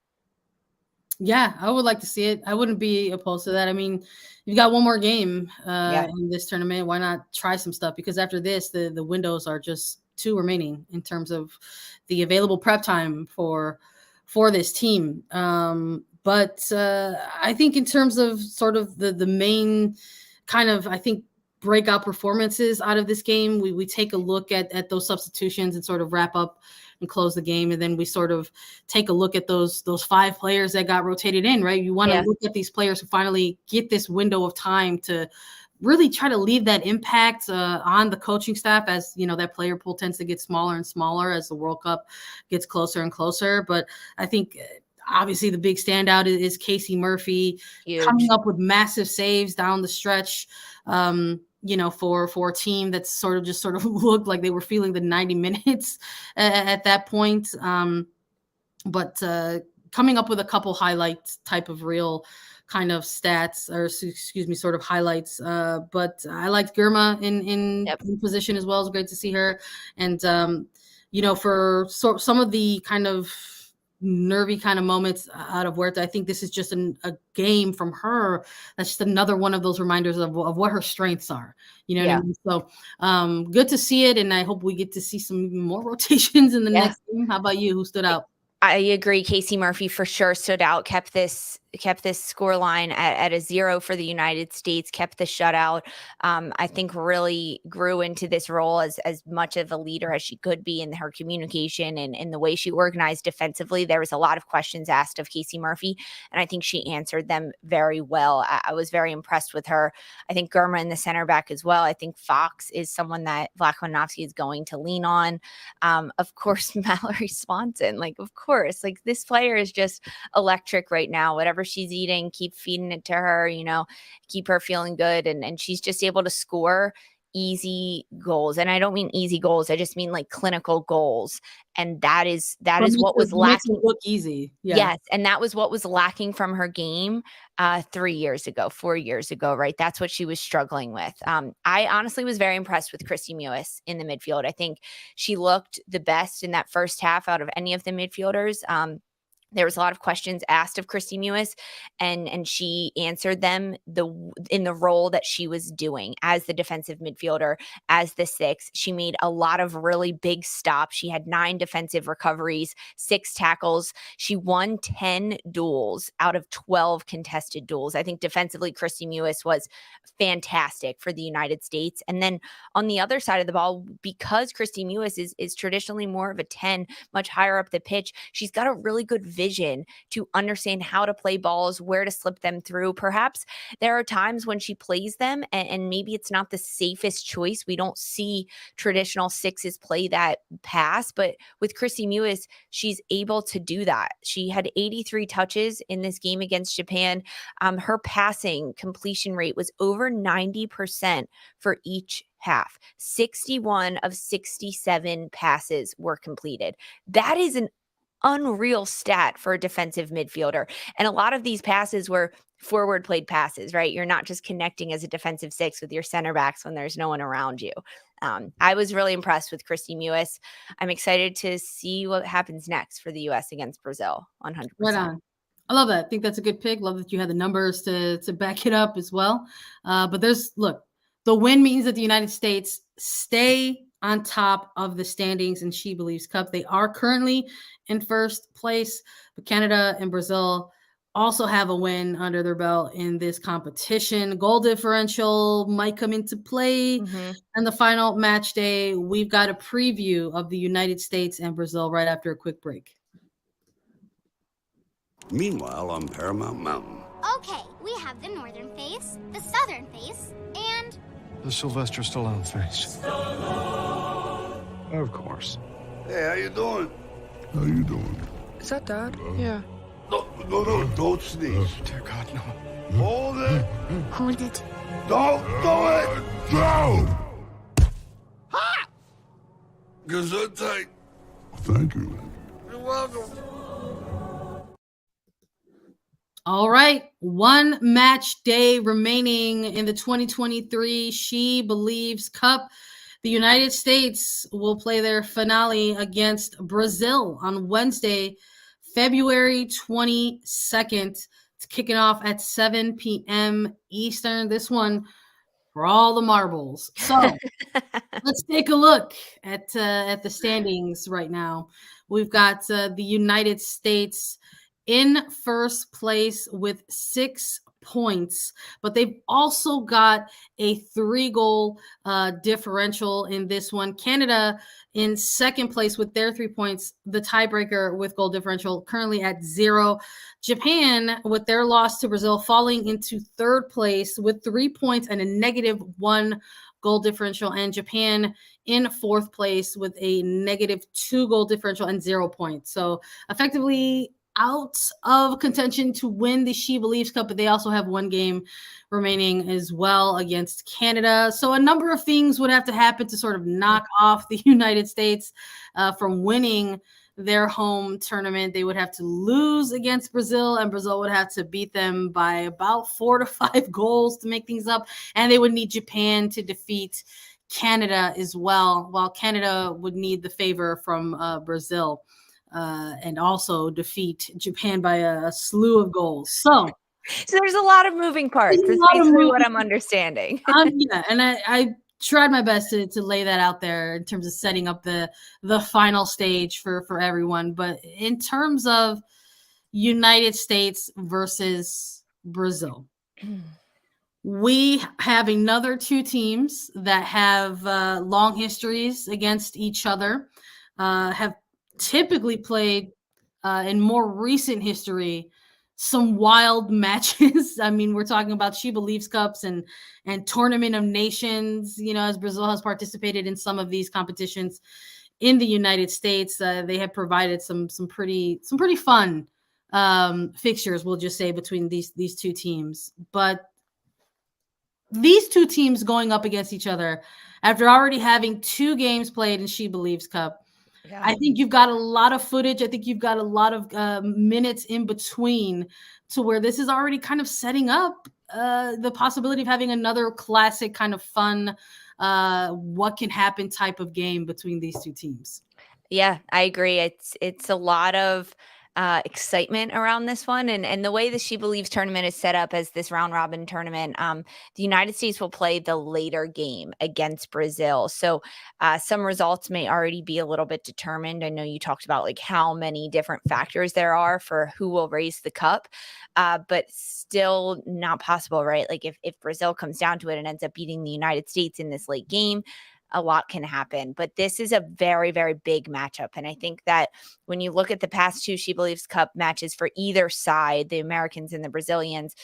Yeah, I would like to see it. I wouldn't be opposed to that. I mean, you've got one more game in this tournament. Why not try some stuff? Because after this, the windows are just two remaining in terms of the available prep time for this team. But I think in terms of sort of the main kind of, I think, breakout performances out of this game, we take a look at those substitutions and sort of wrap up and close the game. And then we sort of take a look at those 5 players that got rotated in, right? You want to look at these players who finally get this window of time to really try to leave that impact on the coaching staff, as you know, that player pool tends to get smaller and smaller as the World Cup gets closer and closer. But I think obviously the big standout is Casey Murphy. Huge. Coming up with massive saves down the stretch, you know, for a team that's sort of looked like they were feeling the 90 minutes at that point. But coming up with a couple highlights type of real kind of stats, or excuse me, sort of highlights. But I liked Girma in position as well. It's great to see her. And, you know, for some of the kind of nervy kind of moments out of Huerta, I think this is just a game from her. That's just another one of those reminders of what her strengths are. You know what I mean? So good to see it. And I hope we get to see some more rotations in the next game. How about you? Who stood out? I agree. Casey Murphy for sure stood out, kept this score line at a 0 for the United States, kept the shutout. I think really grew into this role as much of a leader as she could be in her communication and in the way she organized defensively. There was a lot of questions asked of Casey Murphy, and I think she answered them very well. I was very impressed with her. I think Girma in the center back as well. I think Fox is someone that Vlatko Novsky is going to lean on. Of course, Mallory Swanson, of course, this player is just electric right now. Whatever she's eating, keep feeding it to her, keep her feeling good. And she's just able to score easy goals. And I don't mean easy goals. I just mean clinical goals. And that is what was lacking. Look easy. Yeah. Yes. And that was what was lacking from her game 4 years ago, right? That's what she was struggling with. I honestly was very impressed with Christy Mewis in the midfield. I think she looked the best in that first half out of any of the midfielders. There was a lot of questions asked of Christy Mewis, and she answered them in the role that she was doing as the defensive midfielder, as the 6. She made a lot of really big stops. She had 9 defensive recoveries, 6 tackles. She won 10 duels out of 12 contested duels. I think defensively, Christy Mewis was fantastic for the United States. And then on the other side of the ball, because Christy Mewis is traditionally more of a 10, much higher up the pitch, she's got a really good vision to understand how to play balls, where to slip them through. Perhaps there are times when she plays them and maybe it's not the safest choice. We don't see traditional 6s play that pass, but with Christy Mewis, she's able to do that. She had 83 touches in this game against Japan. Her passing completion rate was over 90% for each half. 61 of 67 passes were completed. That is an unreal stat for a defensive midfielder. And a lot of these passes were forward played passes, right? You're not just connecting as a defensive 6 with your center backs when there's no one around you. I was really impressed with Christy Mewis. I'm excited to see what happens next for the U.S. against Brazil. 100%. Right on. I love that. I think that's a good pick. Love that you had the numbers to back it up as well. But the win means that the United States stay on top of the standings in SheBelieves Cup. They are currently in first place, but Canada and Brazil also have a win under their belt in this competition. Goal differential might come into play. And the final match day, we've got a preview of the United States and Brazil right after a quick break. Meanwhile, on Paramount Mountain. Okay, we have the northern face, the southern face, and The Sylvester Stallone face. Of course. Hey, how you doing? How you doing? Is that Dad? Yeah. No, don't sneeze. Dear God, no. Hold it. hold it. Don't do it. Go! Ha! Gesundheit. Thank you. You're welcome. All right, one match day remaining in the 2023 SheBelieves Cup. The United States will play their finale against Brazil on Wednesday, February 22nd. It's kicking off at 7 p.m. Eastern. This one for all the marbles. So let's take a look at the standings right now. We've got the United States in first place with 6 points, but they've also got a 3-goal differential in this one. Canada in second place with their 3 points, the tiebreaker with goal differential currently at 0. Japan, with their loss to Brazil, falling into third place with 3 points and a -1 goal differential, and Japan in fourth place with a -2 goal differential and 0 points. So effectively out of contention to win the SheBelieves Cup, but they also have 1 game remaining as well against Canada. So a number of things would have to happen to sort of knock off the United States from winning their home tournament. They would have to lose against Brazil, and Brazil would have to beat them by about 4 to 5 goals to make things up. And they would need Japan to defeat Canada as well, while Canada would need the favor from Brazil and also defeat Japan by a slew of goals. So there's a lot of moving parts. That's basically what I'm understanding. Yeah, and I tried my best to lay that out there in terms of setting up the final stage for everyone. But in terms of United States versus Brazil, we have another 2 teams that have long histories against each other, have typically played in more recent history some wild matches. I mean, we're talking about SheBelieves Cups and Tournament of Nations, as Brazil has participated in some of these competitions in the United States. They have provided some pretty fun fixtures, we'll just say, between these 2 teams. But these 2 teams going up against each other after already having 2 games played in SheBelieves Cup, yeah. I think you've got a lot of footage. I think you've got a lot of minutes in between to where this is already kind of setting up the possibility of having another classic kind of fun, what can happen type of game between these 2 teams. Yeah, I agree. It's a lot of excitement around this one, and the way the SheBelieves tournament is set up as this round robin tournament, the United States will play the later game against Brazil. So some results may already be a little bit determined. I know you talked about like how many different factors there are for who will raise the cup, but still not possible, right? Like if Brazil comes down to it and ends up beating the United States in this late game, a lot can happen. But this is a very, very big matchup. And I think that when you look at the past 2 SheBelieves Cup matches for either side, the Americans and the Brazilians,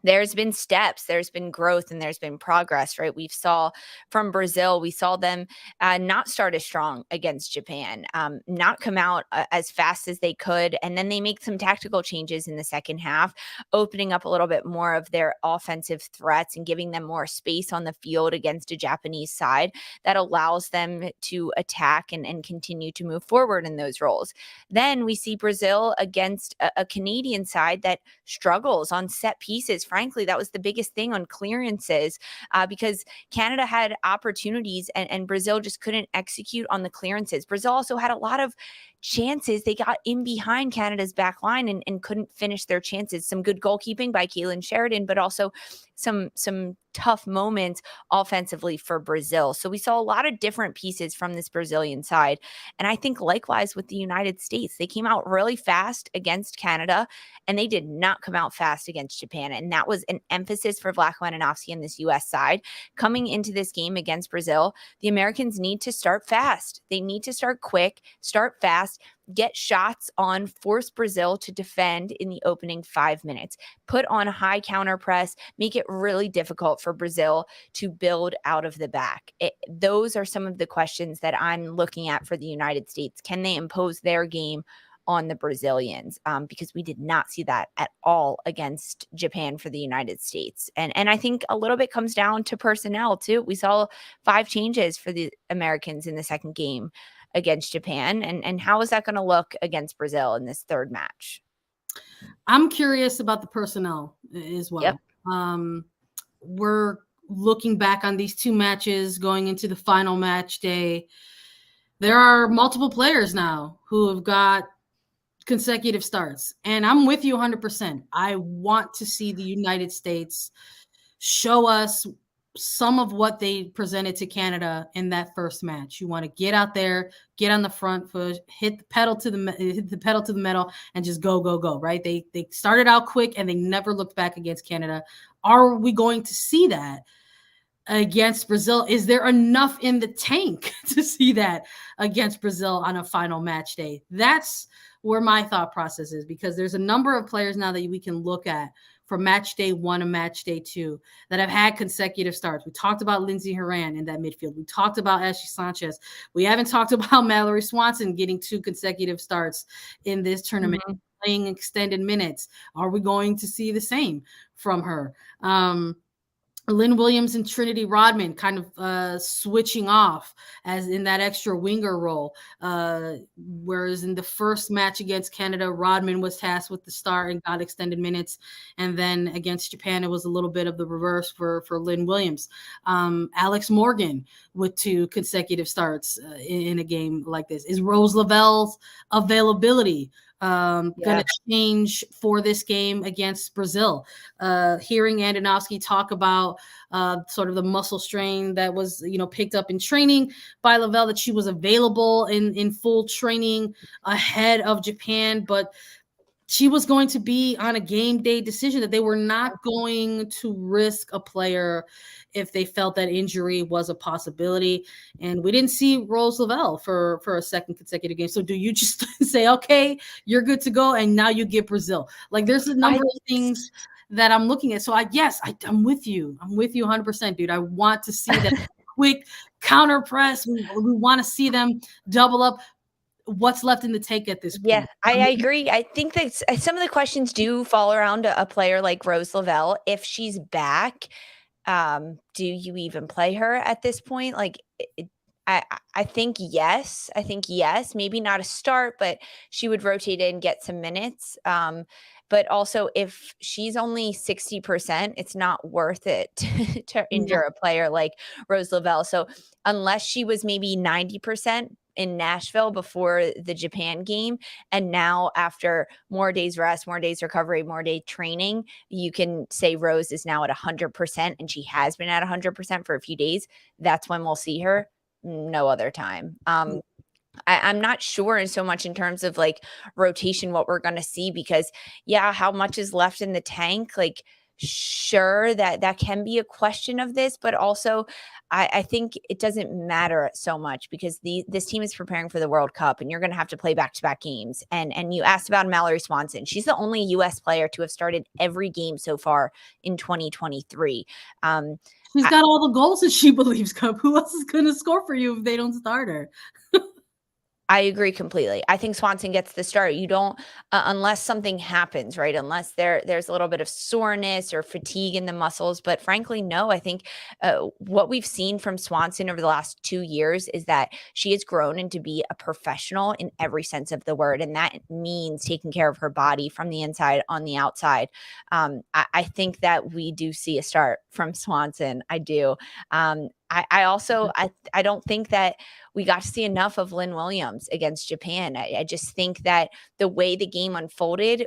there's been steps, there's been growth, and there's been progress, right? We saw from Brazil, we saw them not start as strong against Japan, not come out as fast as they could. And then they make some tactical changes in the second half, opening up a little bit more of their offensive threats and giving them more space on the field against a Japanese side that allows them to attack and continue to move forward in those roles. Then we see Brazil against a Canadian side that struggles on set pieces. Frankly, that was the biggest thing on clearances because Canada had opportunities and Brazil just couldn't execute on the clearances. Brazil also had a lot of chances. They got in behind Canada's back line and couldn't finish their chances. Some good goalkeeping by Kaylin Sheridan, but also some tough moments offensively for Brazil. So we saw a lot of different pieces from this Brazilian side. And I think likewise with the United States, they came out really fast against Canada and they did not come out fast against Japan. And that was an emphasis for Vlatko Andonovski and this U.S. side. Coming into this game against Brazil, the Americans need to start fast. They need to start quick, start fast, get shots on, force Brazil to defend in the opening 5 minutes, put on a high counter press, make it really difficult for Brazil to build out of the back. Those are some of the questions that I'm looking at for the United States. Can they impose their game on the Brazilians? Because we did not see that at all against Japan for the United States. And I think a little bit comes down to personnel too. We saw 5 changes for the Americans in the second game against Japan. And how is that going to look against Brazil in this third match? I'm curious about the personnel as well. Yep. We're looking back on these 2 matches going into the final match day. There are multiple players now who have got consecutive starts. And I'm with you 100%. I want to see the United States show us some of what they presented to Canada in that first match. You want to get out there, get on the front foot, hit the pedal to the metal, and just go, go, go. Right? They started out quick and they never looked back against Canada. Are we going to see that against Brazil? Is there enough in the tank to see that against Brazil on a final match day? That's where my thought process is, because there's a number of players now that we can look at from match day 1 and match day 2 that have had consecutive starts. We talked about Lindsay Herrera in that midfield. We talked about Ashley Sanchez. We haven't talked about Mallory Swanson getting 2 consecutive starts in this tournament, playing extended minutes. Are we going to see the same from her? Lynn Williams and Trinity Rodman kind of switching off as in that extra winger role. Whereas in the first match against Canada, Rodman was tasked with the start and got extended minutes. And then against Japan, it was a little bit of the reverse for Lynn Williams. Alex Morgan with 2 consecutive starts in a game like this. Is Rose Lavelle's availability going to change for this game against Brazil? Hearing Andonovski talk about sort of the muscle strain that was, picked up in training by Lavelle, that she was available in full training ahead of Japan, but she was going to be on a game day decision, that they were not going to risk a player if they felt that injury was a possibility. And we didn't see Rose Lavelle for a second consecutive game. So do you just say, okay, you're good to go, and now you get Brazil? Like, there's a number of things that I'm looking at. So I'm with you. I'm with you 100%, dude. I want to see that quick counter press. We want to see them double up. What's left in the tank at this point? Yeah, I agree. I think that some of the questions do fall around a player like Rose Lavelle. If she's back, do you even play her at this point? Like, I think yes. Maybe not a start, but she would rotate in, get some minutes. But also, if she's only 60%, it's not worth it to injure a player like Rose Lavelle. So unless she was maybe 90% in Nashville before the Japan game, and now after more days rest, more days recovery, more day training, you can say Rose is now at 100%, and she has been at 100% for a few days. That's when we'll see her. No other time. I'm not sure so much in terms of like rotation, what we're going to see, because how much is left in the tank? Like, sure, that can be a question of this, but also I think it doesn't matter so much, because this team is preparing for the World Cup, and you're going to have to play back-to-back games. And you asked about Mallory Swanson. She's the only U.S. player to have started every game so far in 2023. She's got all the goals in SheBelieves Cup. Who else is going to score for you if they don't start her? I agree completely. I think Swanson gets the start. You don't, unless something happens, right? Unless there's a little bit of soreness or fatigue in the muscles. But frankly, no, I think what we've seen from Swanson over the last 2 years is that she has grown into be a professional in every sense of the word. And that means taking care of her body from the inside on the outside. I think that we do see a start from Swanson. I do. I also don't think that we got to see enough of Lynn Williams against Japan. I just think that the way the game unfolded,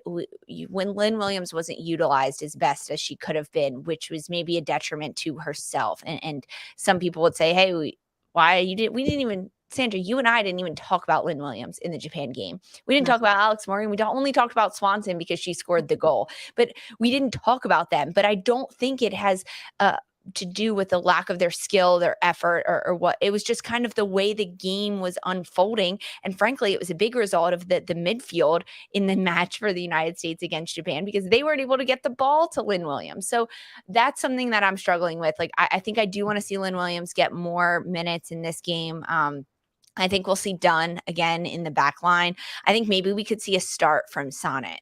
when Lynn Williams wasn't utilized as best as she could have been, which was maybe a detriment to herself. And some people would say, hey, we didn't even, Sandra, you and I didn't even talk about Lynn Williams in the Japan game. We didn't talk about Alex Morgan. We only talked about Swanson because she scored the goal, but we didn't talk about them. But I don't think it has to do with the lack of their skill, their effort, or what. It was just kind of the way the game was unfolding. And frankly, it was a big result of the midfield in the match for the United States against Japan, because they weren't able to get the ball to Lynn Williams. So that's something that I'm struggling with. Like, I think I do want to see Lynn Williams get more minutes in this game. I think we'll see Dunn again in the back line. I think maybe we could see a start from Sonnet.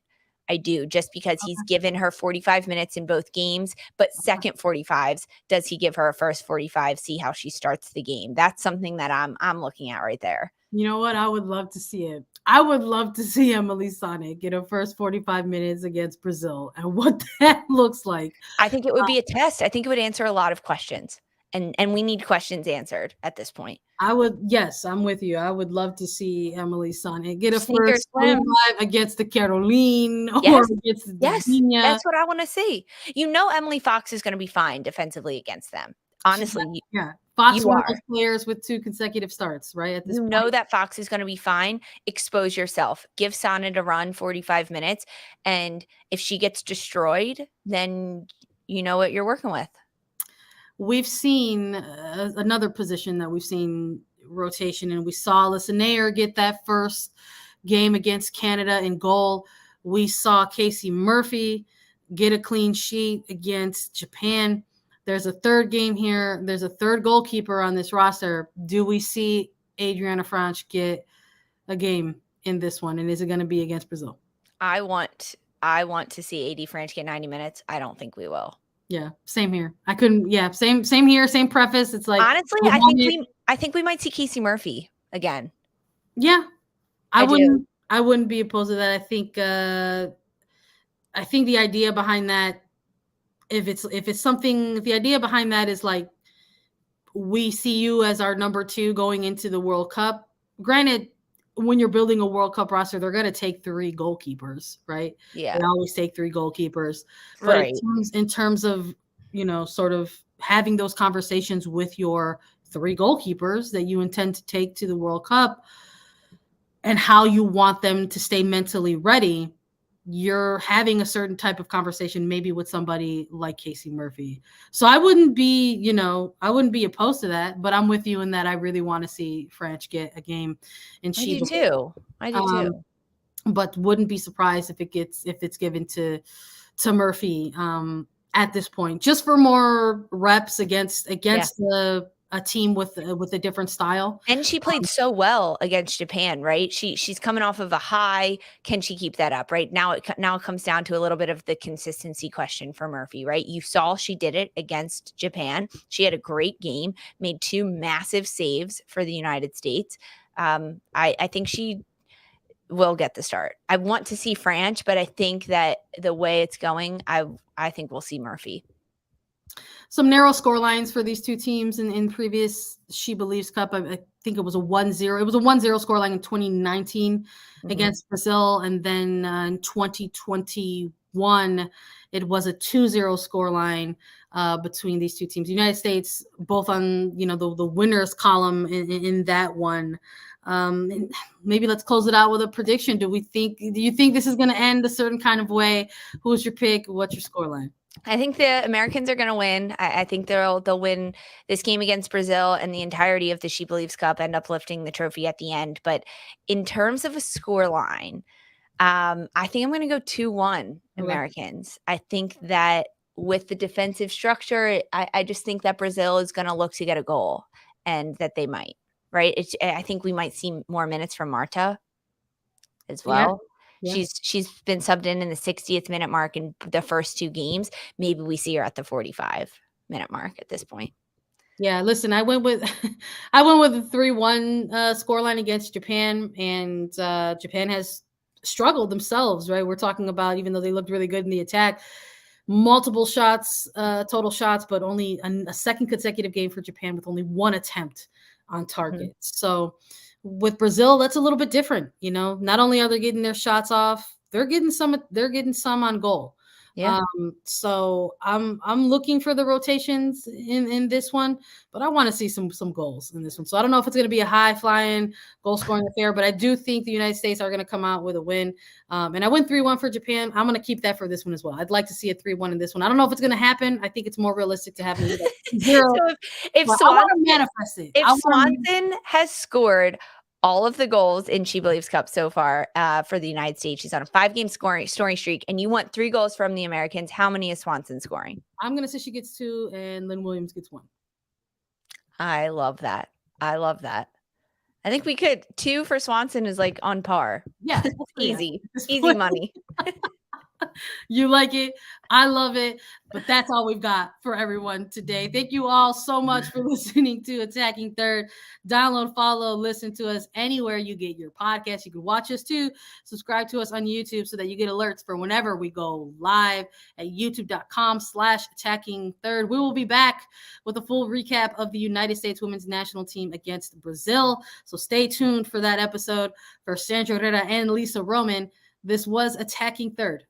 I do, just because he's given her 45 minutes in both games, but second 45s, does he give her a first 45, see how she starts the game? That's something that I'm looking at right there. You know what? I would love to see it. I would love to see Emily Sonnet get her first 45 minutes against Brazil and what that looks like. I think it would be a test. I think it would answer a lot of questions. And we need questions answered at this point. Yes, I'm with you. I would love to see Emily Sonnet get a Sink or first swim 45 against the Caroline or against the Yes, Virginia. that's what I want to see. Emily Fox is going to be fine defensively against them. Honestly, Yeah. Fox you one of are. those players with 2 consecutive starts, right? At this You point. know that Fox is going to be fine. Expose yourself. Give Sana a run 45 minutes. And if she gets destroyed, then you know what you're working with. We've seen another position that we've seen rotation, and we saw Listenair get that first game against Canada in goal. We saw Casey Murphy get a clean sheet against Japan. There's a third game here. There's a third goalkeeper on this roster. Do we see Adriana Franch get a game in this one? And is it going to be against Brazil? I want to see AD French get 90 minutes. I don't think we will. Yeah, same here. I couldn't. Yeah, same here. Same preface. It's like, honestly, I think we might see Casey Murphy again. Yeah, I wouldn't be opposed to that. I think the idea behind that, if the idea behind that is like, we see you as our number 2 going into the World Cup. Granted, when you're building a World Cup roster, they're going to take 3 goalkeepers, right? Yeah. They always take 3 goalkeepers. But Right. in terms of, sort of having those conversations with your 3 goalkeepers that you intend to take to the World Cup and how you want them to stay mentally ready, you're having a certain type of conversation, maybe with somebody like Casey Murphy. So I wouldn't be opposed to that, but I'm with you in that I really want to see French get a game. And I do too. But wouldn't be surprised if it's given to Murphy at this point, just for more reps against a team with a different style. And she played so well against Japan, right? She's coming off of a high. Can she keep that up? Right now, it comes down to a little bit of the consistency question for Murphy, right? You saw she did it against Japan. She had a great game, made 2 massive saves for the United States. I think she will get the start. I want to see Franch, but I think that the way it's going, I think we'll see Murphy. Some narrow score lines for these 2 teams in previous SheBelieves Cup. I think it was a 1-0. It was a 1-0 score line in 2019 against Brazil. And then in 2021, it was a 2-0 score line between these 2 teams. The United States, both on, the winners column in that one. And maybe let's close it out with a prediction. Do you think this is going to end a certain kind of way? Who's your pick? What's your score line? I think the Americans are going to win. I think they'll win this game against Brazil, and the entirety of the SheBelieves Cup, end up lifting the trophy at the end. But in terms of a score line, I think I'm going to go 2-1 Americans. I think that with the defensive structure, I just think that Brazil is going to look to get a goal, and that they might. Right? I think we might see more minutes from Marta as well. Yeah. She's been subbed in the 60th minute mark in the first 2 games. Maybe we see her at the 45-minute mark at this point. Yeah, listen, I went with a 3-1 scoreline against Japan, and Japan has struggled themselves, right? We're talking about, even though they looked really good in the attack, multiple shots, total shots, but only a second consecutive game for Japan with only 1 attempt on target. So with Brazil, that's a little bit different. Not only are they getting their shots off, they're getting some on goal. Yeah. So I'm looking for the rotations in this one, but I want to see some goals in this one. So I don't know if it's going to be a high flying goal scoring affair, but I do think the United States are going to come out with a win. And I went 3-1 for Japan. I'm going to keep that for this one as well. I'd like to see a 3-1 in this one. I don't know if it's going to happen. I think it's more realistic to have it 0. So if Swanson has scored all of the goals in SheBelieves Cup so far for the United States, she's on a 5-game scoring streak, and you want 3 goals from the Americans. How many is Swanson scoring? I'm going to say she gets 2 and Lynn Williams gets 1. I love that. I think we could. 2 for Swanson is like on par. Yeah. Easy money. You like it. I love it. But that's all we've got for everyone today. Thank you all so much for listening to Attacking Third. Download, follow, listen to us anywhere you get your podcast. You can watch us too. Subscribe to us on YouTube so that you get alerts for whenever we go live at youtube.com/Attacking Third. We will be back with a full recap of the United States women's national team against Brazil. So stay tuned for that episode. For Sandra Herrera and Lisa Roman, this was Attacking Third.